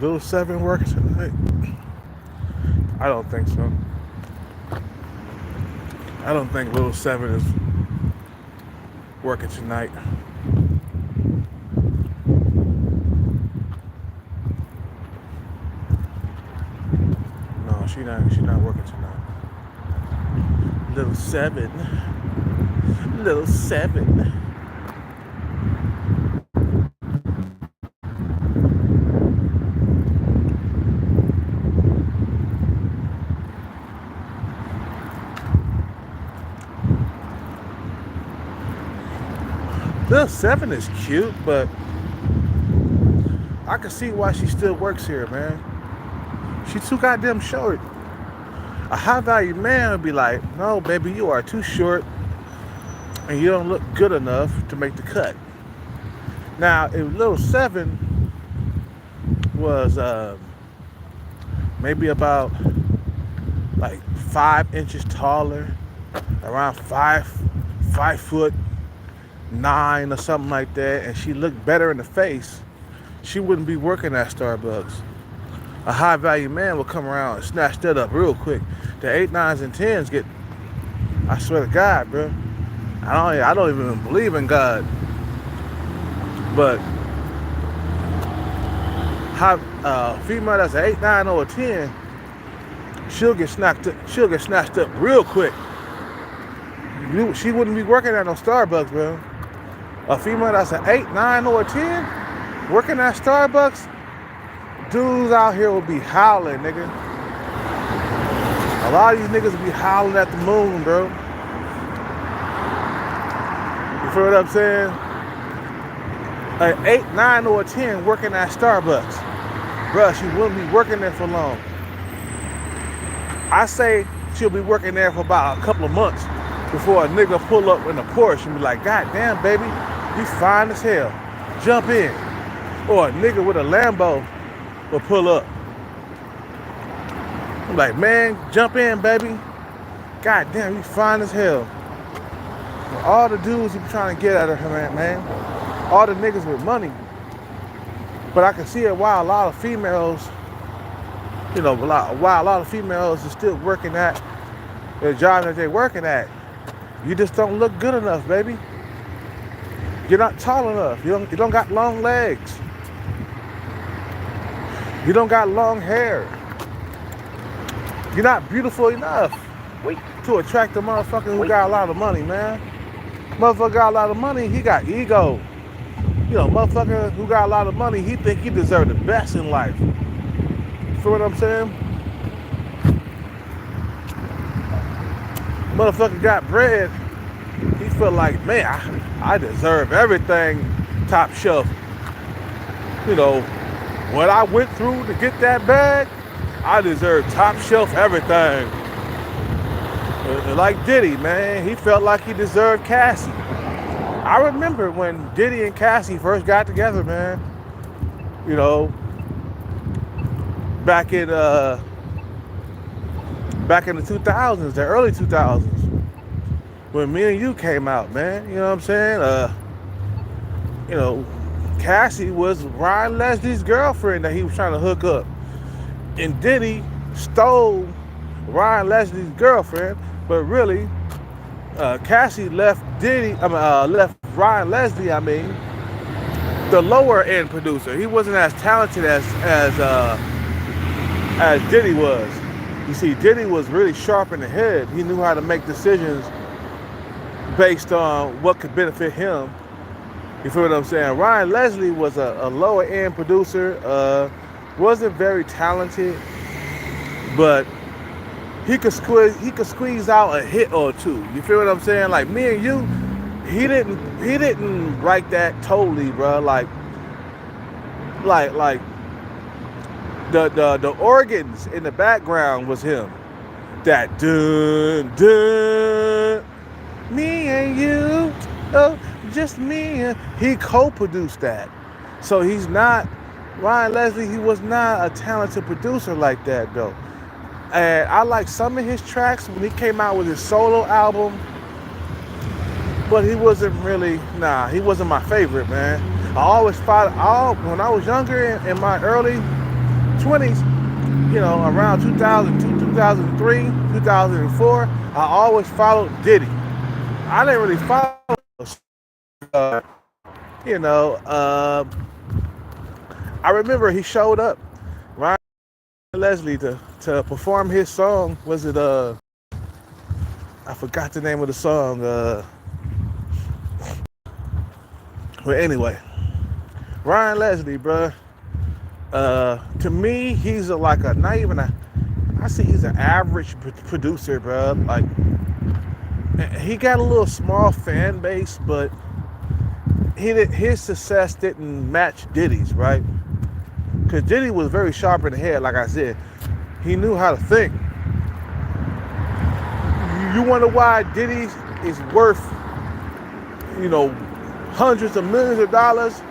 Little Seven working tonight? I don't think so. I don't think Little Seven is working tonight. No, she not. She not working tonight. Little Seven. Little Seven. Little Seven is cute, but I can see why she still works here, man. She too goddamn short. A high value man would be like, no, baby, you are too short and you don't look good enough to make the cut. Now, if Little Seven was maybe about like 5 inches taller, around 5'9" or something like that, and she looked better in the face, she wouldn't be working at Starbucks. A high value man will come around and snatch that up real quick. The 8, 9s, and 10s get, I swear to God, bro. I don't even believe in God. But female that's an 8, 9, or a 10, she'll get snatched up real quick. She wouldn't be working at no Starbucks, bro. A female that's an 8, 9, or a 10 working at Starbucks, dudes out here will be howling, nigga. A lot of these niggas will be howling at the moon, bro. You feel what I'm saying? An 8, 9, or a 10 working at Starbucks, bruh, she wouldn't be working there for long. I say she'll be working there for about a couple of months before a nigga pull up in a Porsche and be like, God damn, baby, you fine as hell. Jump in. Or a nigga with a Lambo will pull up. I'm like, man, jump in, baby. God damn, you fine as hell. All the dudes who be trying to get at her, man. All the niggas with money. But I can see it why a lot of females, why a lot of females are still working at the job that they're working at. You just don't look good enough, baby. You're not tall enough. You don't got long legs. You don't got long hair. You're not beautiful enough to attract a motherfucker who got a lot of money, man. Motherfucker got a lot of money, he got ego. Motherfucker who got a lot of money, he think he deserve the best in life. Feel what I'm saying? Motherfucker got bread, he feel like, man, I deserve everything top shelf. What I went through to get that bag, I deserve top shelf everything. Like Diddy, man, he felt like he deserved Cassie. I remember when Diddy and Cassie first got together, man. Back in the 2000s, the early 2000s, when Me and You came out, man. You know what I'm saying? Cassie was Ryan Leslie's girlfriend that he was trying to hook up. And Diddy stole Ryan Leslie's girlfriend, but really, Cassie left left Ryan Leslie, the lower end producer. He wasn't as talented as Diddy was. You see, Diddy was really sharp in the head. He knew how to make decisions based on what could benefit him. You feel what I'm saying? Ryan Leslie was a lower end producer, wasn't very talented, but he could squeeze out a hit or two. You feel what I'm saying? Like Me and You, he didn't write that totally, bro. Like the organs in the background was him. That dun dun, Me and You, oh, just me and he co-produced that. So he's not Ryan Leslie. He was not a talented producer like that though. And I like some of his tracks when he came out with his solo album, but he wasn't he wasn't my favorite, man. I always thought, when I was younger, in my early 20s, around 2002, 2003, 2004, I always followed Diddy. I didn't really follow, uh, you know, uh, I remember he showed up, Ryan Leslie, to perform his song. Was it, I forgot the name of the song. But anyway, Ryan Leslie, bruh. To me, he's not even I see he's an average producer, bruh. Like, he got a little small fan base, but his success didn't match Diddy's, right? Because Diddy was very sharp in the head, like I said. He knew how to think. You wonder why Diddy is worth, hundreds of millions of dollars?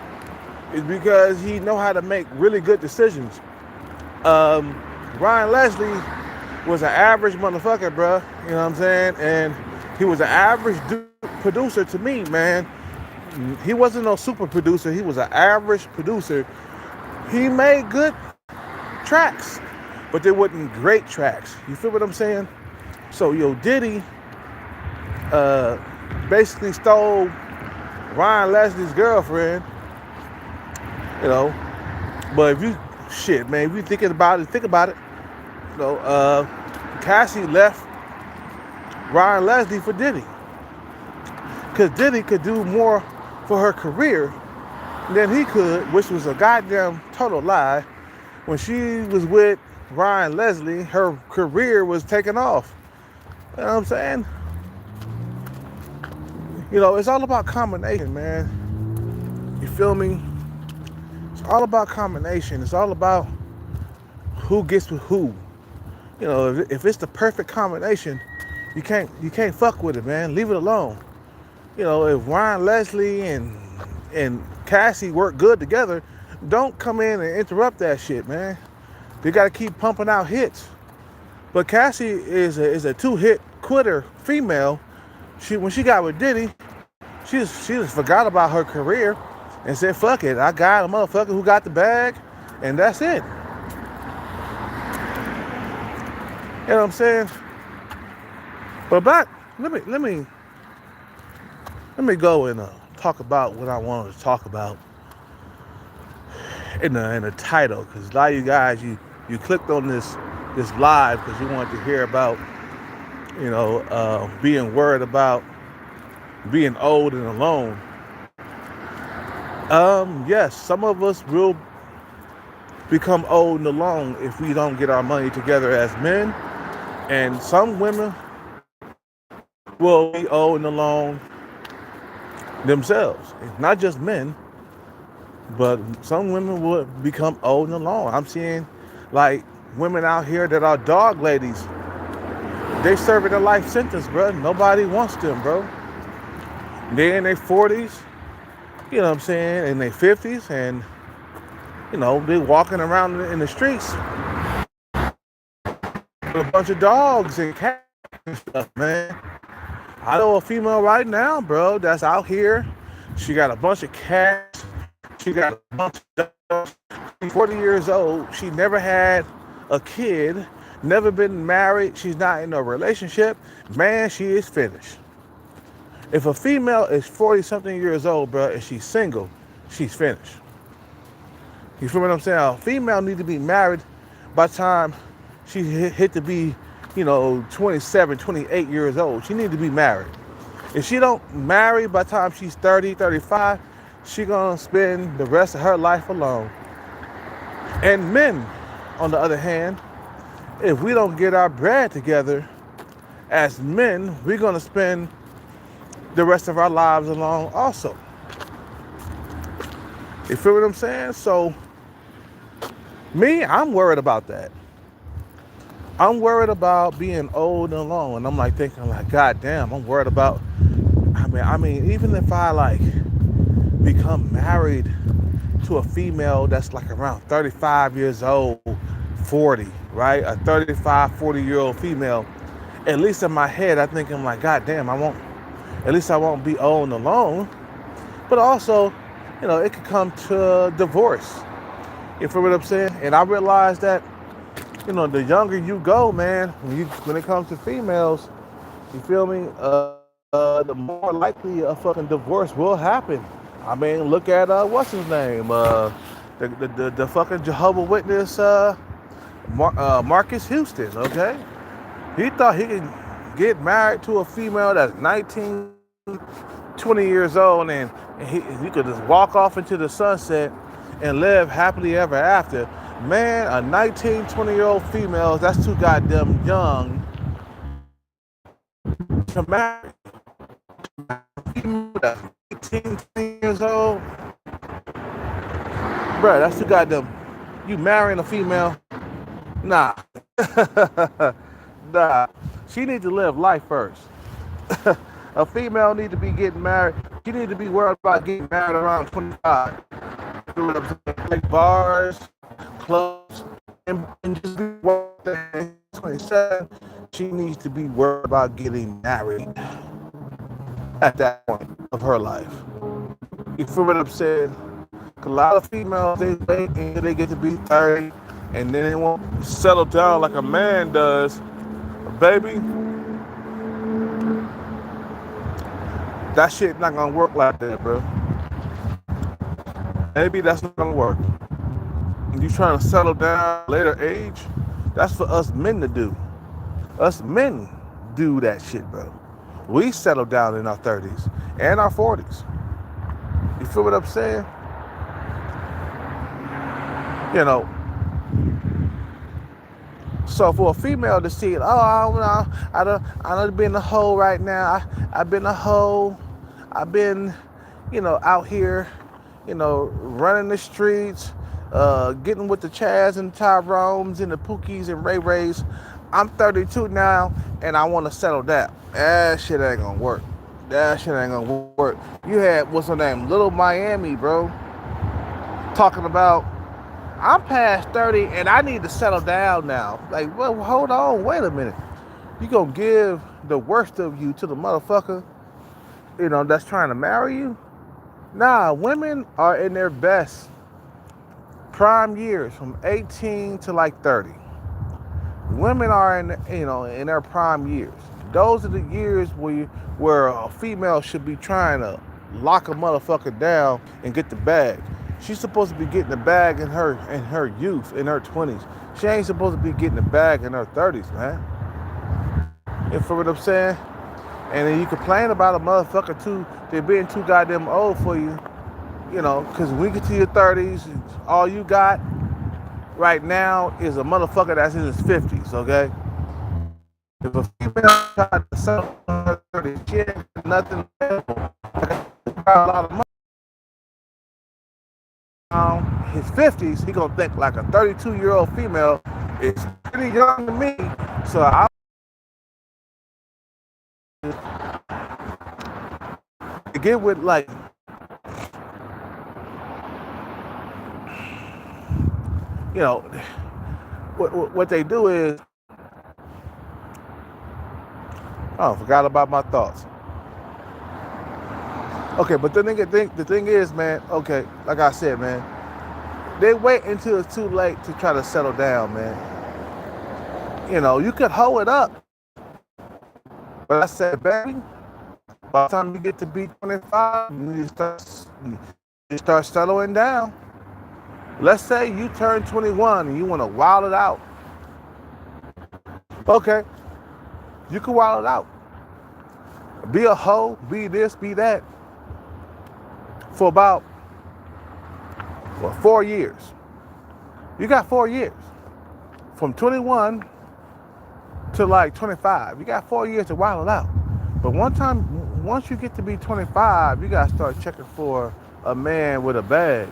Is because he know how to make really good decisions. Ryan Leslie was an average motherfucker, bro. You know what I'm saying? And he was an average producer to me, man. He wasn't no super producer. He was an average producer. He made good tracks, but they wasn't great tracks. You feel what I'm saying? So, Diddy basically stole Ryan Leslie's girlfriend. But if you thinking about it, think about it. Cassie left Ryan Leslie for Diddy. Because Diddy could do more for her career than he could, which was a goddamn total lie. When she was with Ryan Leslie, her career was taking off. You know what I'm saying? It's all about combination, man. You feel me? It's all about combination. It's all about who gets with who. If it's the perfect combination, you can't fuck with it, man. Leave it alone. If Ryan Leslie and Cassie work good together, don't come in and interrupt that shit, man. They got to keep pumping out hits. But Cassie is a two-hit quitter female. When she got with Diddy, she just forgot about her career and said, fuck it, I got a motherfucker who got the bag, and that's it. You know what I'm saying? But let me go and talk about what I wanted to talk about in the title, because a lot of you guys, you clicked on this live because you wanted to hear about being worried about being old and alone. Yes, some of us will become old and alone if we don't get our money together as men, and some women will be old and alone themselves. It's not just men, but some women will become old and alone. I'm seeing like women out here that are dog ladies. They serving a life sentence, bro. Nobody wants them, bro. They're in their 40s, you know what I'm saying, in their 50s, and they walking around in the streets with a bunch of dogs and cats and stuff, man. I know a female right now, bro, that's out here. She got a bunch of cats. She got a bunch of dogs. She's 40 years old. She never had a kid, never been married. She's not in a relationship. Man, she is finished. If a female is 40-something years old, bro, and she's single, she's finished. You feel what I'm saying? A female needs to be married by the time she hit to be, 27, 28 years old. She needs to be married. If she don't marry by the time she's 30, 35, she gonna spend the rest of her life alone. And men, on the other hand, if we don't get our bread together as men, we're gonna spend the rest of our lives alone also. You feel what I'm saying? So, me, I'm worried about that. I'm worried about being old and alone. And I'm like thinking like, God damn, I'm worried about, I mean, even if I become married to a female that's like around 35 years old, 40, right? A 35, 40-year-old female, at least in my head, I think I'm like, God damn, I won't be old and alone. But also, it could come to divorce. You feel what I'm saying? And I realized that, the younger you go, man, when it comes to females, you feel me? The more likely a fucking divorce will happen. I mean, look at what's his name? The fucking Jehovah Witness, Marcus Houston. Okay, he thought he could get married to a female that's 19, 20 years old, and he could just walk off into the sunset and live happily ever after. Man, a 19, 20-year-old female, that's too goddamn young to marry. A female that's 18, 20 years old, bro, that's too goddamn. You marrying a female? Nah. Nah. She needs to live life first. A female need to be getting married. She need to be worried about getting married around 25. Like bars, clubs, and just be worried. 27. She needs to be worried about getting married at that point of her life. You feel what I'm saying? A lot of females, they wait until they get to be 30, and then they won't settle down like a man does. Baby, that shit not gonna work like that, bro. Maybe that's not gonna work. You trying to settle down at a later age? That's for us men to do. Us men do that shit, bro. We settle down in our 30s and our 40s. You feel what I'm saying? You know, so for a female to see it, oh, I don't been a hoe right now. I've been a hoe. I've been, out here, running the streets, getting with the Chads and Tyrones and the Pookies and Ray Rays. I'm 32 now, and I want to settle down. That shit ain't gonna work. That shit ain't gonna work. You had, what's her name? Little Miami, bro, talking about, I'm past 30 and I need to settle down now. Like, well, hold on, wait a minute. You gonna give the worst of you to the motherfucker, that's trying to marry you? Nah, women are in their best prime years from 18 to like 30. Women are in their prime years. Those are the years where a female should be trying to lock a motherfucker down and get the bag. She's supposed to be getting the bag in her youth, in her 20s. She ain't supposed to be getting the bag in her 30s, man. You feel what I'm saying? And then you complain about a motherfucker too, they're being too goddamn old for you, because when you get to your 30s, all you got right now is a motherfucker that's in his 50s, okay? If a female tries to settle in her 30s, she ain't got nothing available. A lot of money. His 50s, he gonna think like a 32-year-old female is pretty young to me, so I get with like, what they do is, oh, forgot about my thoughts. Okay, but the thing is, man, okay, like I said, man, they wait until it's too late to try to settle down, man. You could hoe it up. But I said, baby, by the time you get to be 25, you start settling down. Let's say you turn 21 and you want to wild it out. Okay, you can wild it out. Be a hoe, be this, be that. For about, 4 years. You got 4 years. From 21 to like 25. You got 4 years to wild it out. But once you get to be 25, you got to start checking for a man with a bag.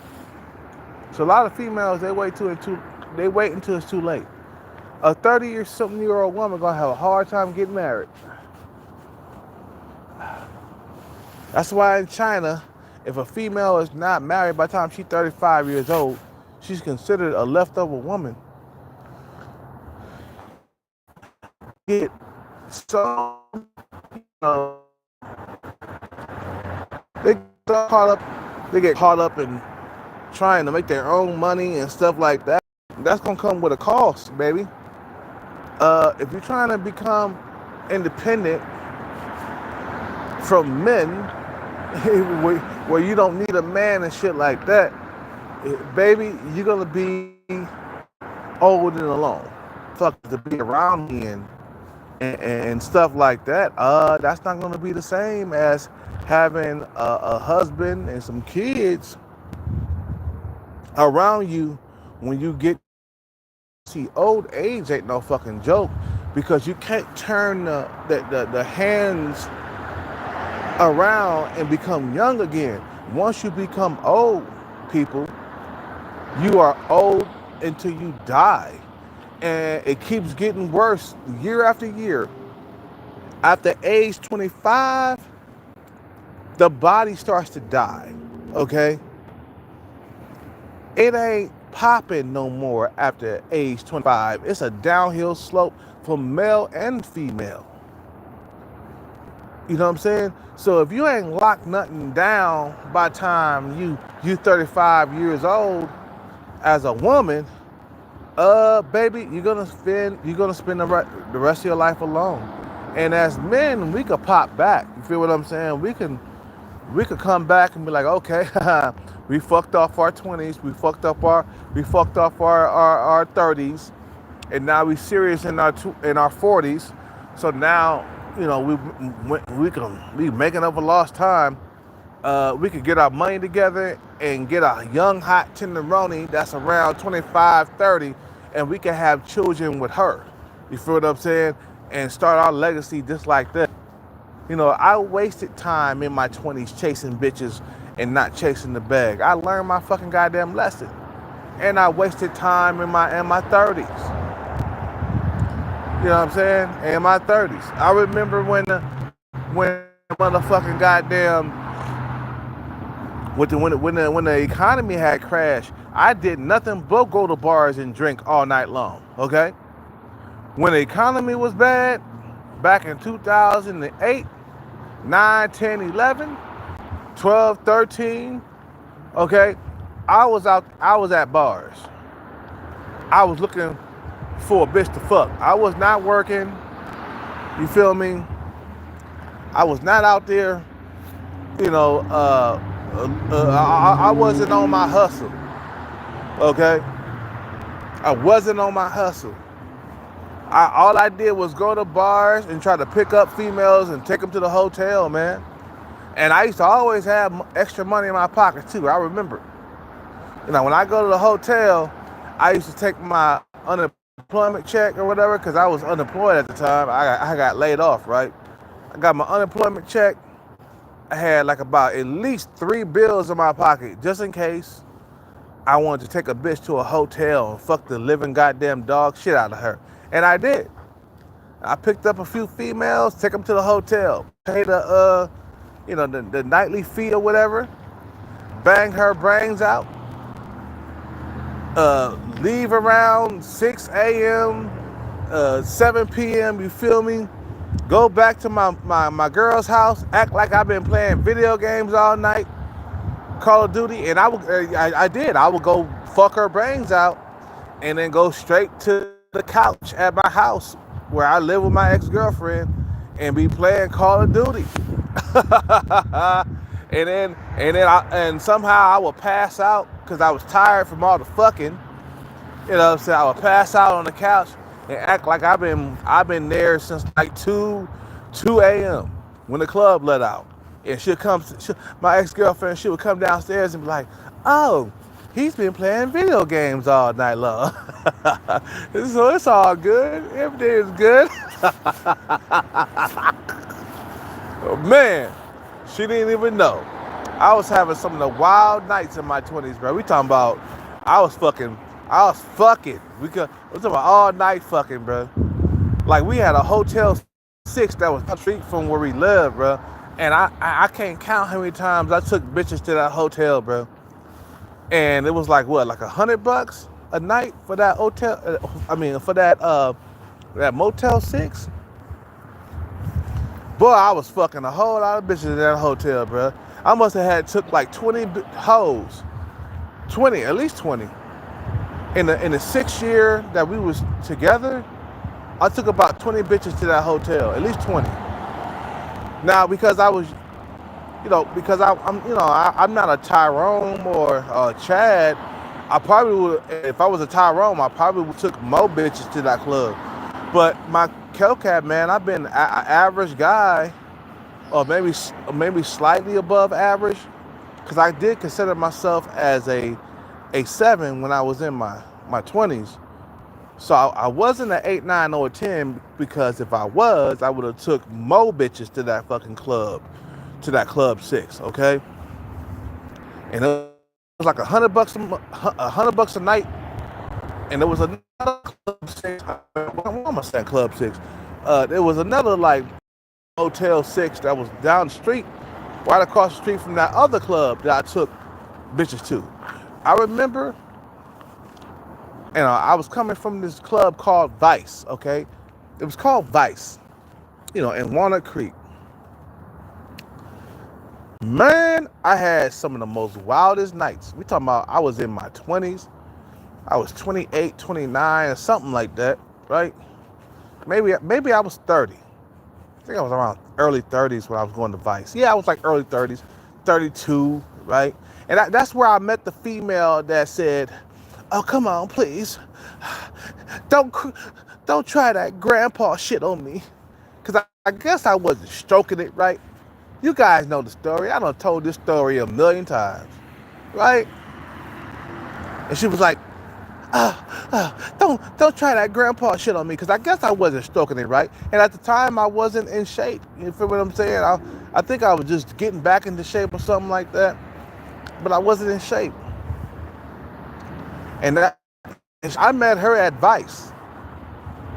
So a lot of females, they wait until it's too late. A 30-something-year-old woman going to have a hard time getting married. That's why in China, if a female is not married by the time she's 35 years old, she's considered a leftover woman. So, they get caught up in trying to make their own money and stuff like that, that's gonna come with a cost, baby. If you're trying to become independent from men, where you don't need a man and shit like that, baby, you're gonna be old and alone. Fuck to be around me and stuff like that. That's not gonna be the same as having a husband and some kids around you when you get. See, old age ain't no fucking joke, because you can't turn the hands around and become young again. Once you become old, people, you are old until you die. And it keeps getting worse year after year. After age 25, the body starts to die, okay? It ain't popping no more after age 25. It's a downhill slope for male and female. You know what I'm saying? So if you ain't locked nothing down by the time you 35 years old as a woman, baby, you're gonna spend the rest of your life alone. And as men, we could pop back. You feel what I'm saying? We could come back and be like, okay, we fucked off our 20s, we fucked off our 30s, and now we serious in our 40s. So now, you know, we making up for lost time. We could get our money together and get a young hot tenderoni that's around 25, 30, and we can have children with her. You feel what I'm saying? And start our legacy just like that. You know, I wasted time in my 20s chasing bitches and not chasing the bag. I learned my fucking goddamn lesson. And I wasted time in my 30s. You know what I'm saying? In my 30s. I remember when motherfucking goddamn when the economy had crashed, I did nothing but go to bars and drink all night long, okay? When the economy was bad, back in 2008, 9, 10, 11, 12, 13, okay? I was at bars. I was looking for a bitch to fuck. I was not working, you feel me? I was not out there, you know, I wasn't on my hustle, okay? I wasn't on my hustle. All I did was go to bars and try to pick up females and take them to the hotel, man. And I used to always have extra money in my pocket too. I remember. You know, when I go to the hotel, I used to take my unemployment check or whatever, because I was unemployed at the time. I got laid off, right? I got my unemployment check. I had like about at least 3 bills in my pocket just in case I wanted to take a bitch to a hotel and fuck the living goddamn dog shit out of her. And I did. I picked up a few females, take them to the hotel, pay the nightly fee or whatever, bang her brains out, leave around 6 a.m., 7 p.m., you feel me? Go back to my girl's house, act like I've been playing video games all night, Call of Duty, and I would go fuck her brains out and then go straight to the couch at my house where I live with my ex-girlfriend and be playing Call of Duty. and somehow I would pass out because I was tired from all the fucking. You know what I'm saying? I would pass out on the couch and act like I've been there since like 2 a.m. when the club let out. And my ex-girlfriend, she would come downstairs and be like, oh, he's been playing video games all night long. So it's all good. Everything is good. Oh, man, she didn't even know. I was having some of the wild nights in my 20s, bro. We talking about, I was fucking. We're talking about all night fucking, bro. Like, we had a Hotel 6 that was up the street from where we lived, bro. And I can't count how many times I took bitches to that hotel, bro. And it was like, what, like $100 a night for that hotel? For that Motel 6? Boy, I was fucking a whole lot of bitches in that hotel, bro. I must have took like 20 hoes 20, at least 20. In the 6 year that we was together, I took about 20 bitches to that hotel, at least 20. Now, because I was, because I'm not a Tyrone or a Chad. I probably would, if I was a Tyrone, I probably would took more bitches to that club. But my Kelcat, man, I've been an average guy, or maybe slightly above average, because I did consider myself as a 7 when I was in my 20s. So I wasn't an 8, 9, or a 10, because if I was, I would have took more bitches to that fucking club, to that club 6, okay? And it was like $100 a night, and there was another club 6. Why am I saying club 6? There was another like Hotel 6 that was down the street, right across the street from that other club that I took bitches to. I remember, I was coming from this club called Vice, okay? It was called Vice, in Walnut Creek. Man, I had some of the most wildest nights. We talking about, I was in my 20s. I was 28, 29, or something like that, right? Maybe I was 30. I think I was around early 30s when I was going to Vice. Yeah, I was like early 30s, 32, right? And that's where I met the female that said, "Oh, come on, please. Don't try that grandpa shit on me." Because I guess I wasn't stroking it right. You guys know the story. I done told this story a million times, right? And she was like, don't try that grandpa shit on me, because I guess I wasn't stroking it right. And at the time, I wasn't in shape. You feel what I'm saying? I think I was just getting back into shape or something like that, but I wasn't in shape. And I met her at Vice,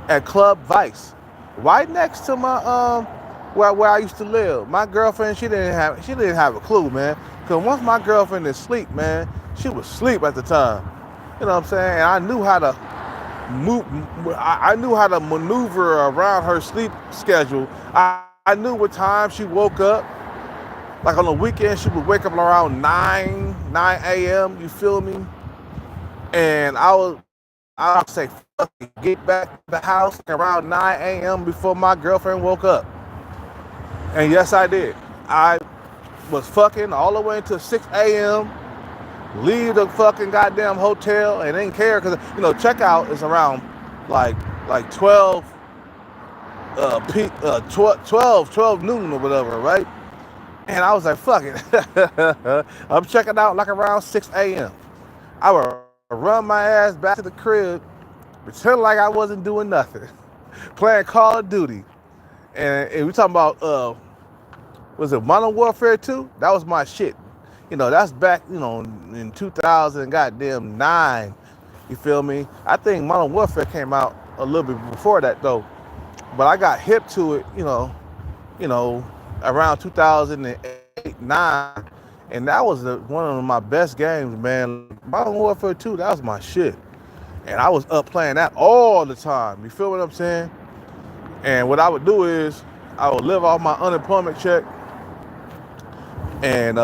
at Club Vice, right next to my where I used to live. My girlfriend, she didn't have a clue, man. Cause once my girlfriend is asleep, man, she was asleep at the time. You know what I'm saying? And I knew how to move. I knew how to maneuver around her sleep schedule. I knew what time she woke up. Like on the weekend, she would wake up around 9 a.m. You feel me? And I would say, fuck it, get back to the house around 9 a.m. before my girlfriend woke up. And yes, I did. I was fucking all the way until 6 a.m. Leave the fucking goddamn hotel and didn't care, because checkout is around like 12 noon or whatever, right? And I was like, fuck it. I'm checking out like around 6 a.m. I would run my ass back to the crib, pretend like I wasn't doing nothing, playing Call of Duty. And we talking about, was it Modern Warfare 2? That was my shit. That's back, in 2000 goddamn 9. You feel me? I think Modern Warfare came out a little bit before that though. But I got hip to it, around 2008, 9. And that was one of my best games, man. Modern Warfare 2, that was my shit. And I was up playing that all the time. You feel what I'm saying? And what I would do is I would live off my unemployment check and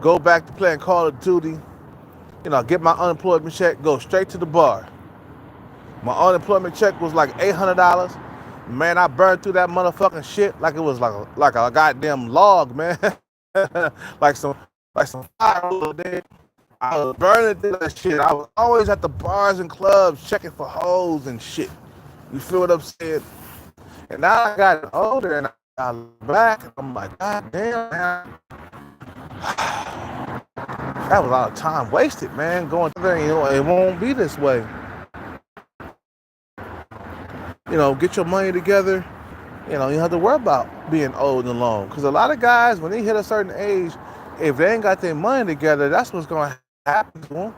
go back to playing Call of Duty. Get my unemployment check, go straight to the bar. My unemployment check was like $800. Man, I burned through that motherfucking shit like it was like a goddamn log, man. like some firewood there. I was burning through that shit. I was always at the bars and clubs checking for hoes and shit. You feel what I'm saying? And now I got older and I look back and I'm like, God damn, man. That was a lot of time wasted, man. Going there, it won't be this way. Get your money together. You don't have to worry about being old and alone. Because a lot of guys, when they hit a certain age, if they ain't got their money together, that's what's going to happen to them.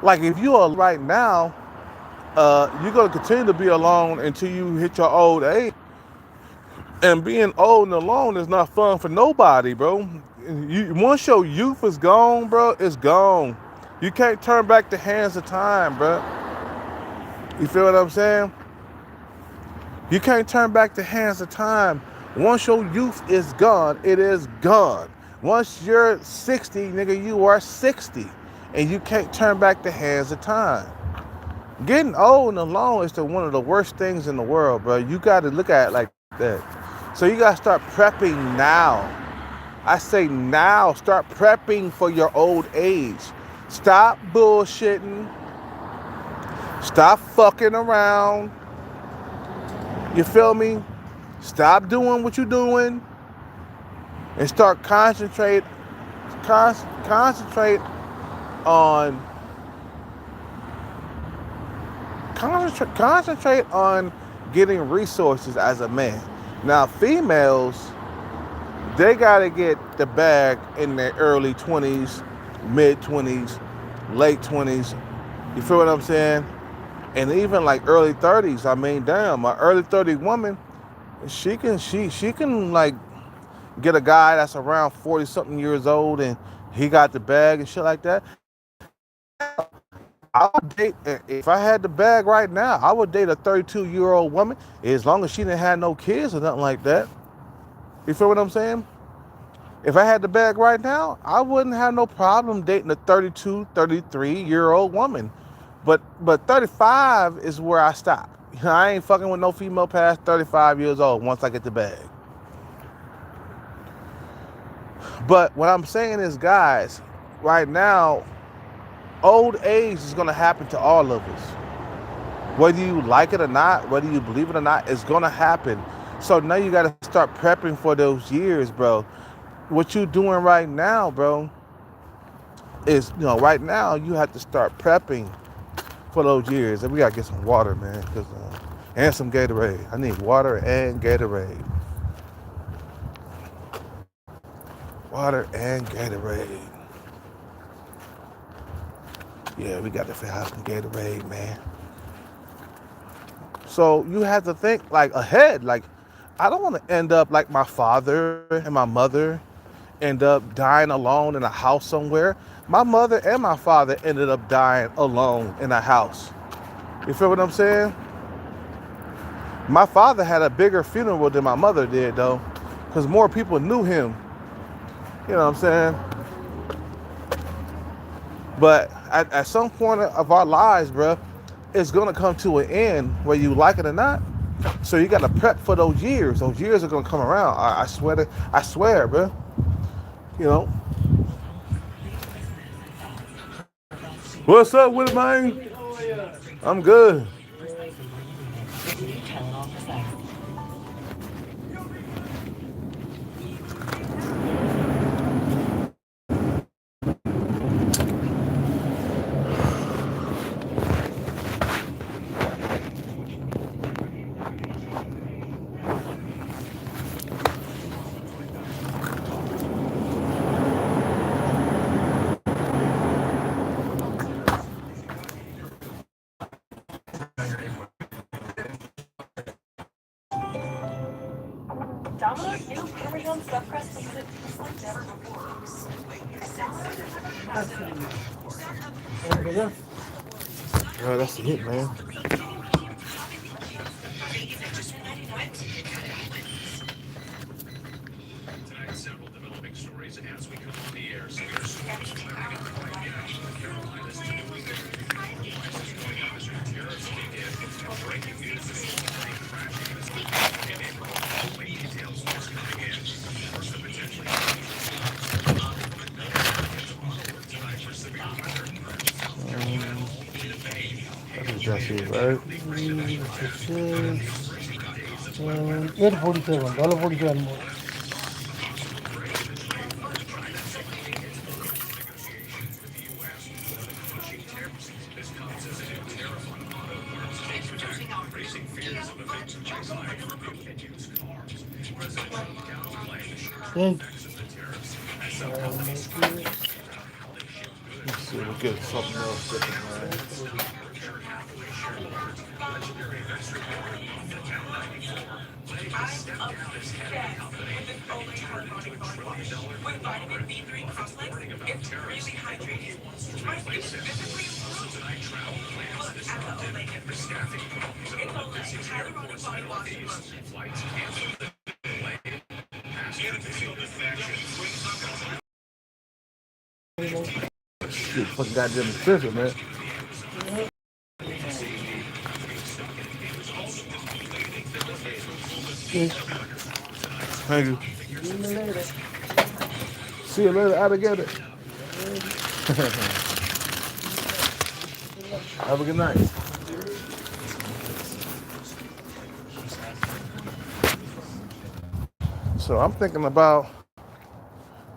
Like if you are right now, you're going to continue to be alone until you hit your old age. And being old and alone is not fun for nobody, bro. Once your youth is gone, bro, it's gone. You can't turn back the hands of time, bro. You feel what I'm saying? You can't turn back the hands of time. Once your youth is gone, it is gone. Once you're 60, nigga, you are 60. and you can't turn back the hands of time. Getting old and alone is one of the worst things in the world, bro. You got to look at it like that. So you got to start prepping now. I say now, start prepping for your old age. Stop bullshitting. Stop fucking around. You feel me? Stop doing what you're doing and start concentrate on concentrate on getting resources as a man. Now, females, they gotta get the bag in their early 20s, mid 20s, late 20s. You feel what I'm saying? And even like early 30s. I mean, damn, an early 30 woman, she can like get a guy that's around 40 something years old and he got the bag and shit like that. I would date, if I had the bag right now, I would date a 32-year-old woman as long as she didn't have no kids or nothing like that. You feel what I'm saying? If I had the bag right now, I wouldn't have no problem dating a 32, 33-year-old woman. But 35 is where I stop. I ain't fucking with no female past 35 years old once I get the bag. But what I'm saying is, guys, right now, old age is going to happen to all of us. Whether you like it or not, whether you believe it or not, it's going to happen. So now you got to start prepping for those years, bro. What you doing right now, bro, is, right now you have to start prepping for those years. And we got to get some water, man, and some Gatorade. I need water and Gatorade. Water and Gatorade. Yeah, we got to have some Gatorade, man. So you have to think like ahead. Like, I don't want to end up like my father and my mother end up dying alone in a house somewhere. My mother and my father ended up dying alone in a house. You feel what I'm saying? My father had a bigger funeral than my mother did, though, because more people knew him. You know what I'm saying? But at some point of our lives, bro, it's gonna come to an end, whether you like it or not. So you gotta prep for those years. Those years are gonna come around. I swear, bro. You know. What's up with it, man? I'm good. Domino's new Parmesan stuffed crust makes it taste like never before. Oh, that's the hit, man. That's it, right? 847, $47 more. Thank you. Let's see, we'll get something else different, man. shit fucking goddamn expensive, man. Thank you. See you later, alligator. Have a good night. So I'm thinking about,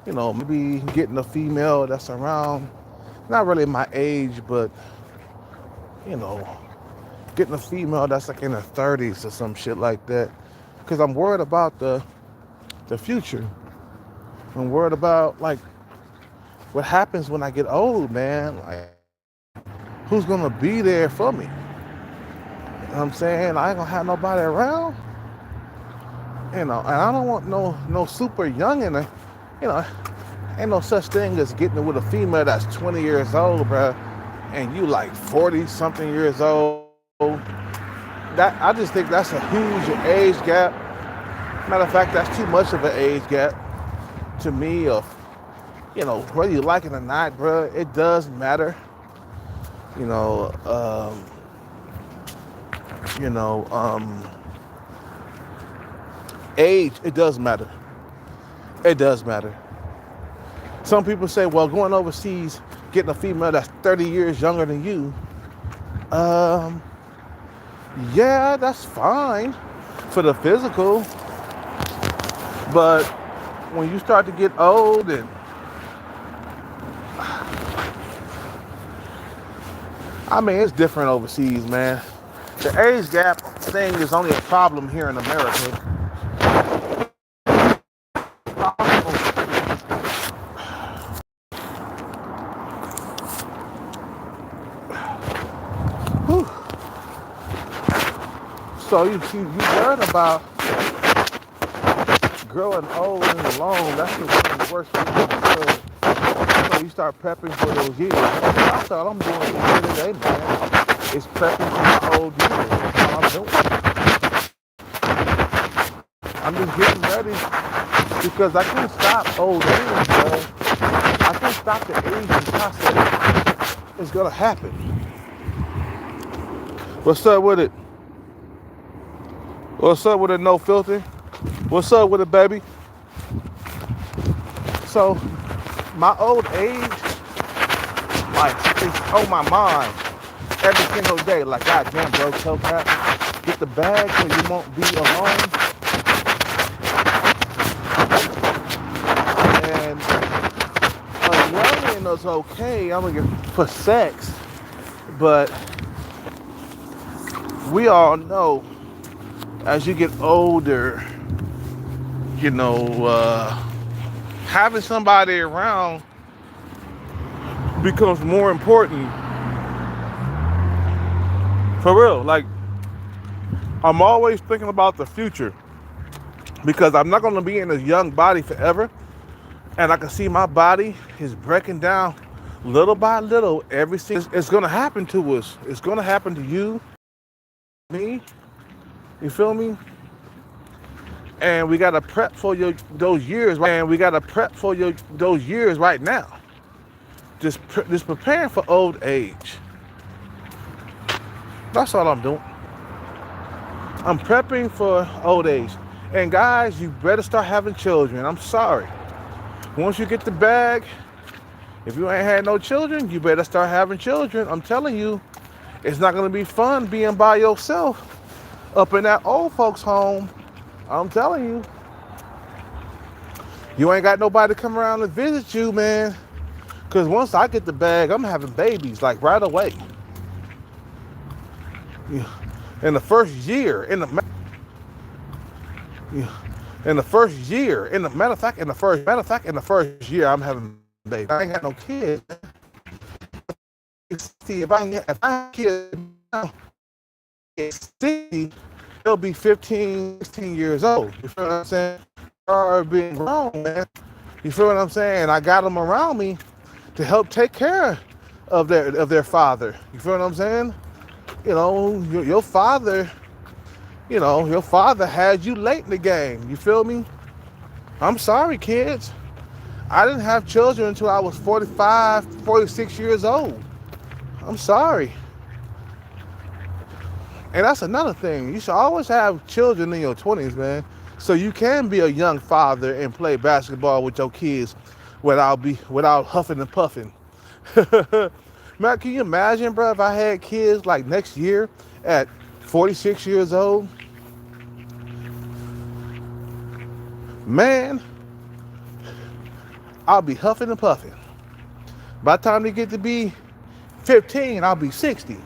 maybe getting a female that's around, not really my age, but, you know, getting a female that's like in her 30s or some shit like that. Because I'm worried about the future. I'm worried about, like, what happens when I get old, man. Like, who's going to be there for me? You know what I'm saying? I ain't going to have nobody around. And I don't want no super young in there. Ain't no such thing as getting with a female that's 20 years old, bro, and you like 40 something years old. That, I just think that's a huge age gap. Matter of fact, that's too much of an age gap to me. Of whether you like it or not, bro, it does matter. You know, age, it does matter. It does matter. Some people say, well, going overseas, getting a female that's 30 years younger than you, yeah, that's fine for the physical. But when you start to get old and it's different overseas, man. The age gap thing is only a problem here in America. So you worried about growing old and alone. That's one of the worst things in the world. So you start prepping for those years. That's all I'm doing today, man. Is prepping for my old years. That's all I'm doing. I'm just getting ready because I can't stop old age, bro. I can't stop the aging process. It's gonna happen. What's up with it? What's up with it, no filter? What's up with it, baby? So, my old age, like, it's on my mind every single day. Like, goddamn, bro, Hellcat, get the bag so you won't be alone. And a youngin' is okay. I'm gonna get for sex, but we all know as you get older, having somebody around becomes more important. For real, like, I'm always thinking about the future because I'm not going to be in this young body forever. And I can see my body is breaking down little by little. It's going to happen to us. It's going to happen to you, me. You feel me? And we gotta prep for those years. And we gotta prep for those years right now. Just preparing for old age. That's all I'm doing. I'm prepping for old age. And guys, you better start having children. I'm sorry. Once you get the bag, if you ain't had no children, you better start having children. I'm telling you, it's not gonna be fun being by yourself up in that old folks home. I'm telling you. You ain't got nobody to come around and visit you, man. Because once I get the bag, I'm having babies, like, right away. Yeah. In the first year, in the first year, I'm having babies. I ain't got no kids. See, if I have kids now, they'll be 15, 16 years old. You feel what I'm saying? Or being grown, man. You feel what I'm saying? I got them around me to help take care of their father. You feel what I'm saying? Your father, your father had you late in the game. You feel me? I'm sorry, kids. I didn't have children until I was 45, 46 years old. I'm sorry. And that's another thing. You should always have children in your 20s, man. So you can be a young father and play basketball with your kids without huffing and puffing. Man, can you imagine, bro, if I had kids like next year at 46 years old? Man, I'll be huffing and puffing. By the time they get to be 15, I'll be 60.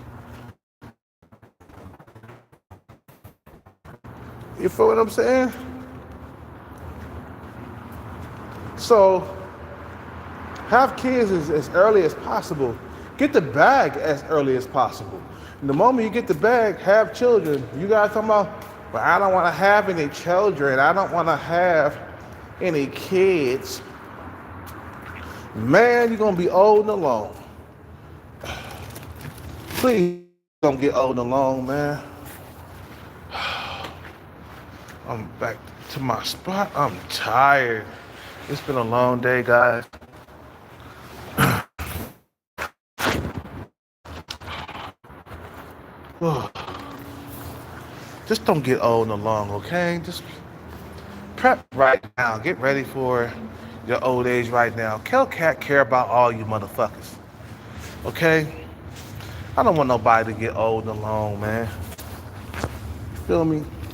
You feel what I'm saying? So, have kids as early as possible. Get the bag as early as possible. And the moment you get the bag, have children. You guys talking about, but I don't want to have any children. I don't want to have any kids. Man, you're going to be old and alone. Please don't get old and alone, man. I'm back to my spot. I'm tired. It's been a long day, guys. Just don't get old and alone, okay? Just prep right now. Get ready for your old age right now. Hellcat care about all you motherfuckers, okay? I don't want nobody to get old and alone, man. Feel me?